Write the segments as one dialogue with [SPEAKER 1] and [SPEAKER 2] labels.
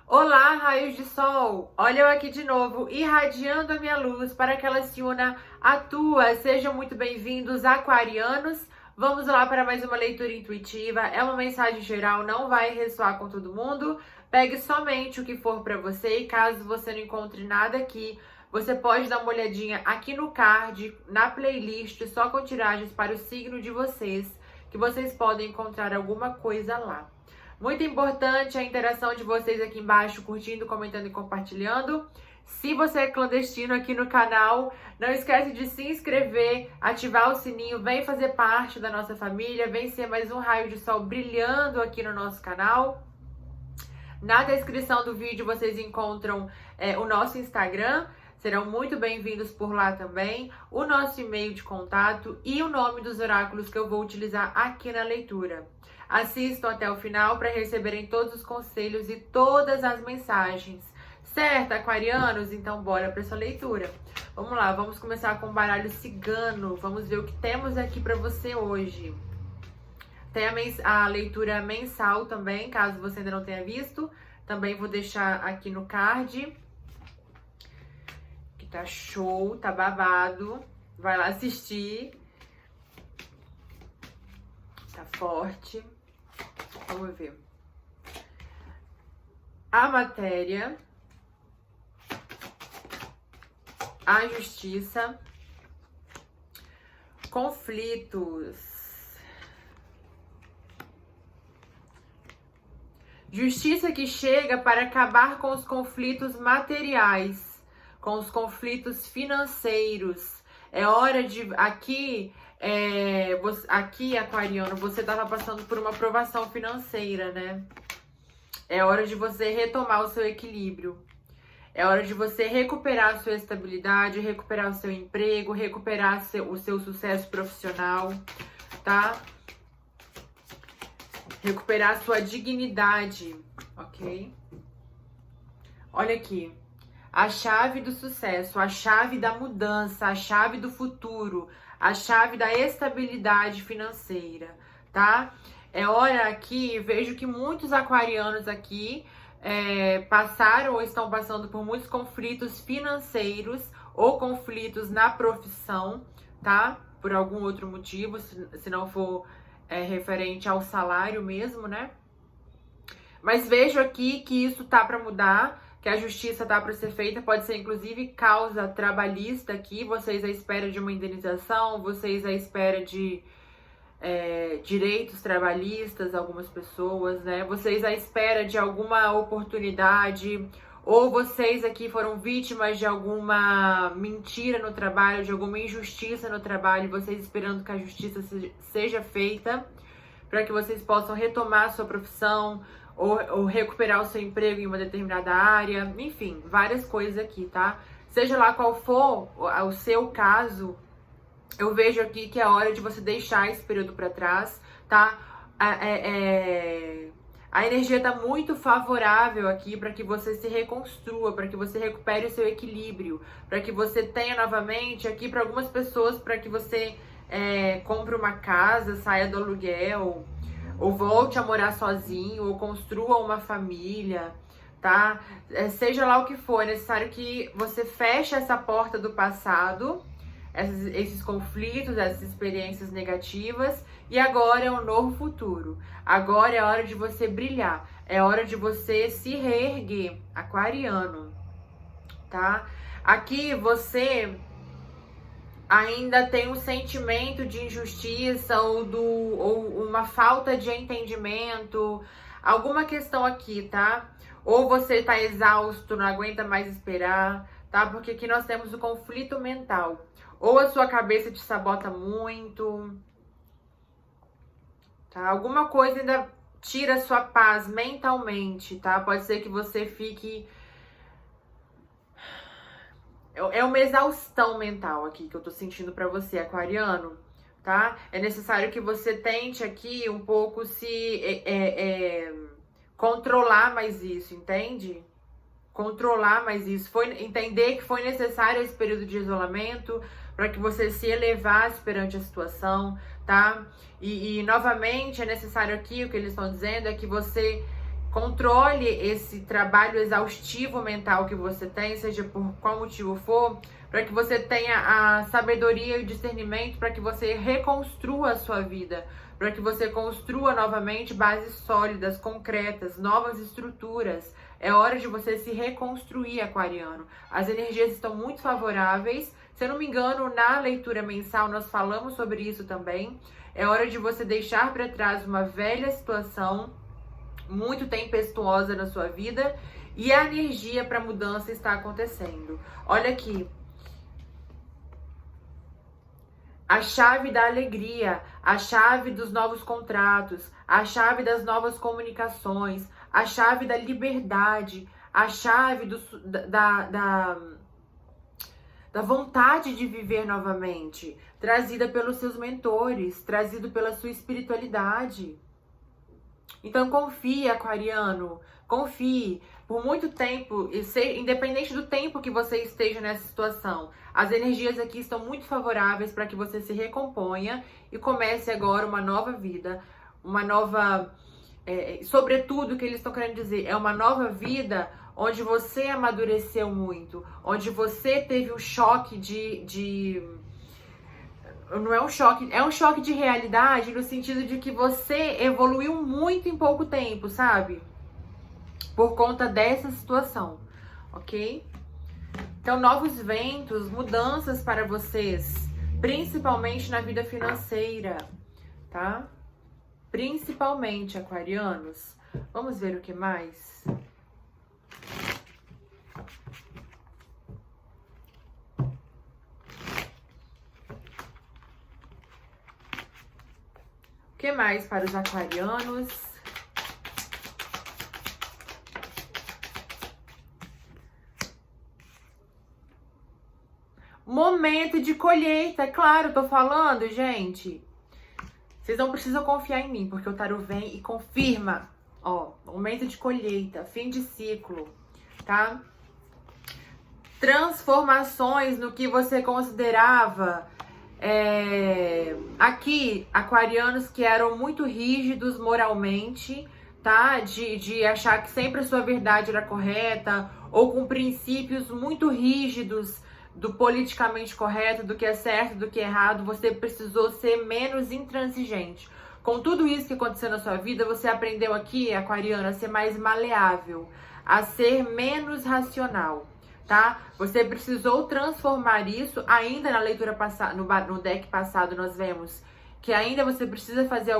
[SPEAKER 1] Olá, raios de sol! Olha eu aqui de novo, irradiando a minha luz para que ela se una à tua. Sejam muito bem-vindos, aquarianos. Vamos lá para mais uma leitura intuitiva. É uma mensagem geral, não vai ressoar com todo mundo. Pegue somente o que for para você e caso você não encontre nada aqui, você pode dar uma olhadinha aqui no card, na playlist, só com tiragens para o signo de vocês, que vocês podem encontrar alguma coisa lá. Muito importante a interação de vocês aqui embaixo, curtindo, comentando e compartilhando. Se você é clandestino aqui no canal, não esquece de se inscrever, ativar o sininho, vem fazer parte da nossa família, vem ser mais um raio de sol brilhando aqui no nosso canal. Na descrição do vídeo vocês encontram o nosso Instagram, serão muito bem-vindos por lá também, o nosso e-mail de contato e o nome dos oráculos que eu vou utilizar aqui na leitura. Assistam até o final para receberem todos os conselhos e todas as mensagens. Certo, aquarianos? Então bora para essa leitura. Vamos lá, vamos começar com o baralho cigano. Vamos ver o que temos aqui para você hoje. Tem a leitura mensal também, caso você ainda não tenha visto. Também vou deixar aqui no card. Que tá show, tá babado. Vai lá assistir. Tá forte. Vamos ver. A matéria, a justiça, conflitos, justiça que chega para acabar com os conflitos materiais, com os conflitos financeiros. É hora de aqui aquariano, você estava passando por uma provação financeira, né? É hora de você retomar o seu equilíbrio. É hora de você recuperar a sua estabilidade, recuperar o seu emprego, recuperar o seu sucesso profissional, tá? Recuperar a sua dignidade, ok? Olha aqui. A chave do sucesso, a chave da mudança, a chave do futuro, a chave da estabilidade financeira, tá? É hora aqui, vejo que muitos aquarianos aqui passaram ou estão passando por muitos conflitos financeiros ou conflitos na profissão, tá? Por algum outro motivo, se não for referente ao salário mesmo, né? Mas vejo aqui que isso tá para mudar, que a justiça tá para ser feita, pode ser inclusive causa trabalhista aqui, vocês à espera de uma indenização, vocês à espera de direitos trabalhistas, algumas pessoas, né? Vocês à espera de alguma oportunidade, ou vocês aqui foram vítimas de alguma mentira no trabalho, de alguma injustiça no trabalho, vocês esperando que a justiça seja feita, para que vocês possam retomar a sua profissão, ou recuperar o seu emprego em uma determinada área, enfim, várias coisas aqui, tá? Seja lá qual for o seu caso, eu vejo aqui que é hora de você deixar esse período para trás, tá? A energia tá muito favorável aqui para que você se reconstrua, para que você recupere o seu equilíbrio, para que você tenha novamente aqui para algumas pessoas, para que você compre uma casa, saia do aluguel, ou volte a morar sozinho, ou construa uma família, tá? Seja lá o que for, é necessário que você feche essa porta do passado, esses conflitos, essas experiências negativas, e agora é um novo futuro. Agora é hora de você brilhar, é hora de você se reerguer, aquariano, tá? Aqui você ainda tem um sentimento de injustiça ou uma falta de entendimento, alguma questão aqui, tá? Ou você tá exausto, não aguenta mais esperar, tá? Porque aqui nós temos o conflito mental. Ou a sua cabeça te sabota muito, tá? Alguma coisa ainda tira a sua paz mentalmente, tá? Pode ser que você fique... É uma exaustão mental aqui que eu tô sentindo pra você, aquariano, tá? É necessário que você tente aqui um pouco se controlar mais isso, entende? Controlar mais isso. Entender que foi necessário esse período de isolamento para que você se elevasse perante a situação, tá? E novamente é necessário aqui, o que eles estão dizendo é que você Controle esse trabalho exaustivo mental que você tem, seja por qual motivo for, para que você tenha a sabedoria e o discernimento para que você reconstrua a sua vida, para que você construa novamente bases sólidas, concretas, novas estruturas. É hora de você se reconstruir, aquariano. As energias estão muito favoráveis. Se eu não me engano, na leitura mensal nós falamos sobre isso também. É hora de você deixar para trás uma velha situação muito tempestuosa na sua vida e a energia para mudança está acontecendo. Olha aqui. A chave da alegria, a chave dos novos contratos, a chave das novas comunicações, a chave da liberdade, a chave da vontade de viver novamente, trazida pelos seus mentores, trazido pela sua espiritualidade. Então confie, aquariano, confie. Por muito tempo, independente do tempo que você esteja nessa situação, as energias aqui estão muito favoráveis para que você se recomponha e comece agora uma nova vida, uma nova... sobretudo, o que eles estão querendo dizer, é uma nova vida onde você amadureceu muito, onde você teve um choque não é um choque, é um choque de realidade no sentido de que você evoluiu muito em pouco tempo, sabe? Por conta dessa situação, ok? Então, novos ventos, mudanças para vocês, principalmente na vida financeira, tá? Principalmente, aquarianos. Vamos ver o que mais? O que mais para os aquarianos? Momento de colheita, é claro, tô falando, gente. Vocês não precisam confiar em mim, porque o tarô vem e confirma. Ó, momento de colheita, fim de ciclo, tá? Transformações no que você considerava... aqui, aquarianos que eram muito rígidos moralmente, tá? De achar que sempre a sua verdade era correta, ou com princípios muito rígidos do politicamente correto, do que é certo, do que é errado. Você precisou ser menos intransigente. Com tudo isso que aconteceu na sua vida, você aprendeu aqui, aquariano, a ser mais maleável, a ser menos racional, tá? Você precisou transformar isso. Ainda na leitura passada, no deck passado, nós vemos que ainda você precisa fazer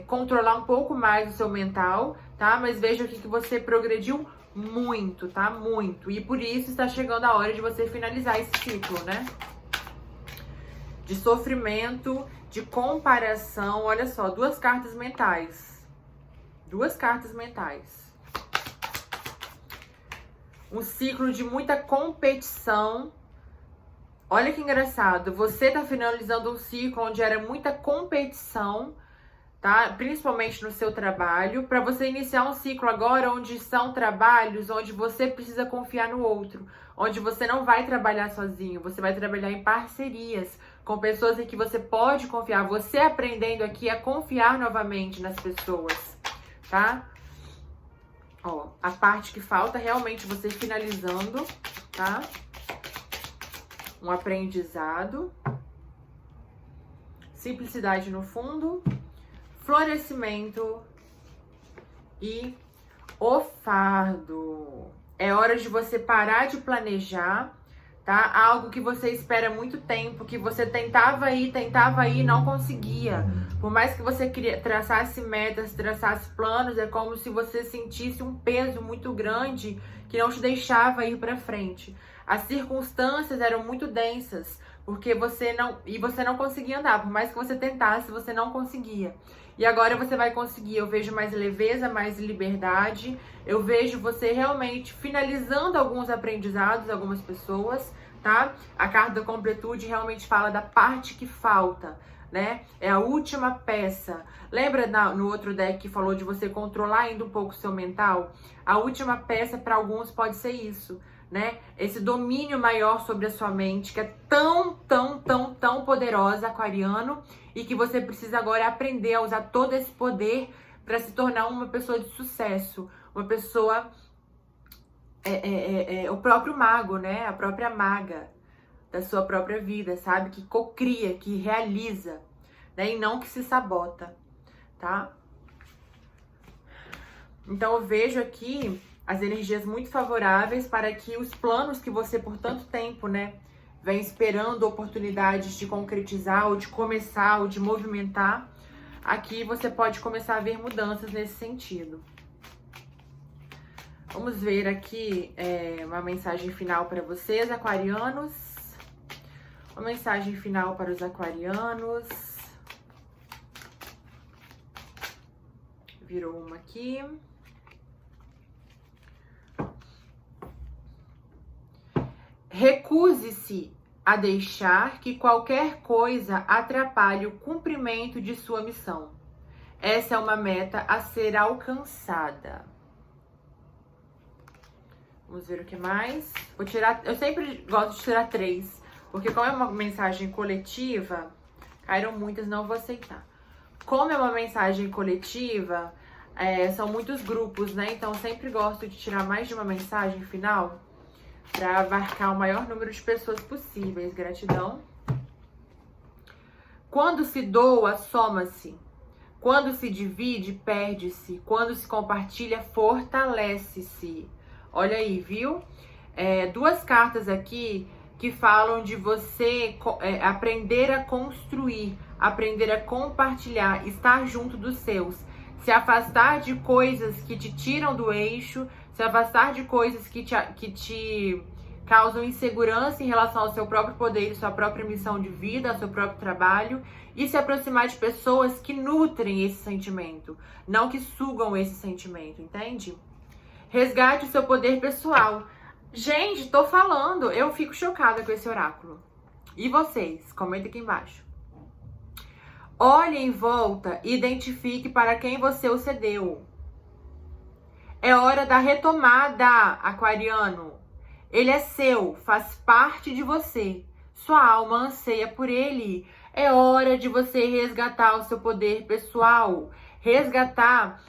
[SPEAKER 1] controlar um pouco mais o seu mental, tá? Mas veja aqui que você progrediu muito, tá? Muito. E por isso está chegando a hora de você finalizar esse ciclo, né? De sofrimento, de comparação. Olha só, duas cartas mentais. Duas cartas mentais. Um ciclo de muita competição. Olha que engraçado. Você tá finalizando um ciclo onde era muita competição, tá? Principalmente no seu trabalho, para você iniciar um ciclo agora onde são trabalhos onde você precisa confiar no outro, onde você não vai trabalhar sozinho, você vai trabalhar em parcerias com pessoas em que você pode confiar, você aprendendo aqui a confiar novamente nas pessoas, tá? Ó, a parte que falta realmente você finalizando, tá? Um aprendizado. Simplicidade no fundo. Florescimento e o fardo. É hora de você parar de planejar, tá? Algo que você espera há muito tempo, que você tentava ir e não conseguia. Por mais que você traçasse metas, traçasse planos, é como se você sentisse um peso muito grande que não te deixava ir para frente. As circunstâncias eram muito densas, porque você não conseguia andar. Por mais que você tentasse, você não conseguia. E agora você vai conseguir. Eu vejo mais leveza, mais liberdade. Eu vejo você realmente finalizando alguns aprendizados, algumas pessoas, tá? A carta da completude realmente fala da parte que falta, né? É a última peça. Lembra no outro deck que falou de você controlar ainda um pouco o seu mental? A última peça para alguns pode ser isso, né? Esse domínio maior sobre a sua mente, que é tão poderosa, aquariano, e que você precisa agora aprender a usar todo esse poder para se tornar uma pessoa de sucesso, uma pessoa, o próprio mago, né? A própria maga da sua própria vida, sabe? Que cocria, que realiza, né? E não que se sabota, tá? Então eu vejo aqui as energias muito favoráveis para que os planos que você por tanto tempo, né, vem esperando oportunidades de concretizar, ou de começar, ou de movimentar, aqui você pode começar a ver mudanças nesse sentido. Vamos ver aqui uma mensagem final para vocês, aquarianos. Uma mensagem final para os aquarianos. Virou uma aqui. Recuse-se a deixar que qualquer coisa atrapalhe o cumprimento de sua missão. Essa é uma meta a ser alcançada. Vamos ver o que mais. Vou tirar. Eu sempre gosto de tirar 3, porque como é uma mensagem coletiva, caíram muitas, não vou aceitar. Como é uma mensagem coletiva, são muitos grupos, né? Então eu sempre gosto de tirar mais de uma mensagem final para abarcar o maior número de pessoas possíveis. Gratidão. Quando se doa, soma-se. Quando se divide, perde-se. Quando se compartilha, fortalece-se. Olha aí, viu? 2 cartas aqui que falam de você aprender a construir, aprender a compartilhar, estar junto dos seus, se afastar de coisas que te tiram do eixo, se afastar de coisas que te causam insegurança em relação ao seu próprio poder, sua própria missão de vida, ao seu próprio trabalho, e se aproximar de pessoas que nutrem esse sentimento, não que sugam esse sentimento, entende? Resgate o seu poder pessoal. Gente, tô falando, eu fico chocada com esse oráculo. E vocês? Comenta aqui embaixo. Olhe em volta e identifique para quem você o cedeu. É hora da retomada, aquariano. Ele é seu, faz parte de você. Sua alma anseia por ele. É hora de você resgatar o seu poder pessoal. Resgatar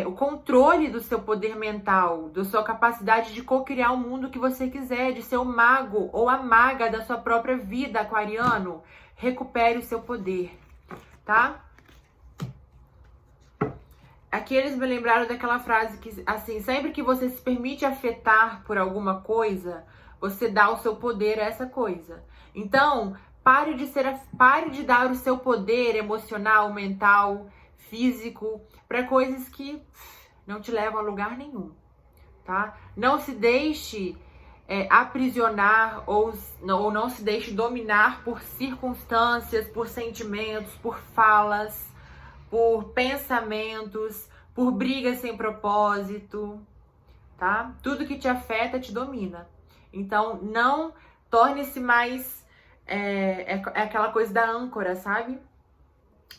[SPEAKER 1] o controle do seu poder mental, da sua capacidade de co-criar o mundo que você quiser, de ser o mago ou a maga da sua própria vida, aquariano. Recupere o seu poder, tá? Aqui eles me lembraram daquela frase que, assim, sempre que você se permite afetar por alguma coisa, você dá o seu poder a essa coisa. Então, pare de dar o seu poder emocional, mental, físico, para coisas que não te levam a lugar nenhum, tá? Não se deixe aprisionar ou não se deixe dominar por circunstâncias, por sentimentos, por falas, por pensamentos, por brigas sem propósito, tá? Tudo que te afeta te domina. Então, não torne-se mais aquela coisa da âncora, sabe?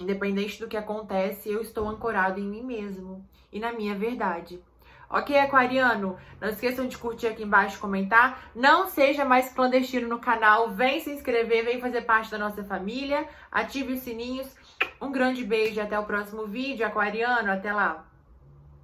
[SPEAKER 1] Independente do que acontece, eu estou ancorado em mim mesmo e na minha verdade. Ok, aquariano? Não esqueçam de curtir aqui embaixo, comentar. Não seja mais clandestino no canal. Vem se inscrever, vem fazer parte da nossa família. Ative os sininhos. Um grande beijo e até o próximo vídeo, aquariano. Até lá.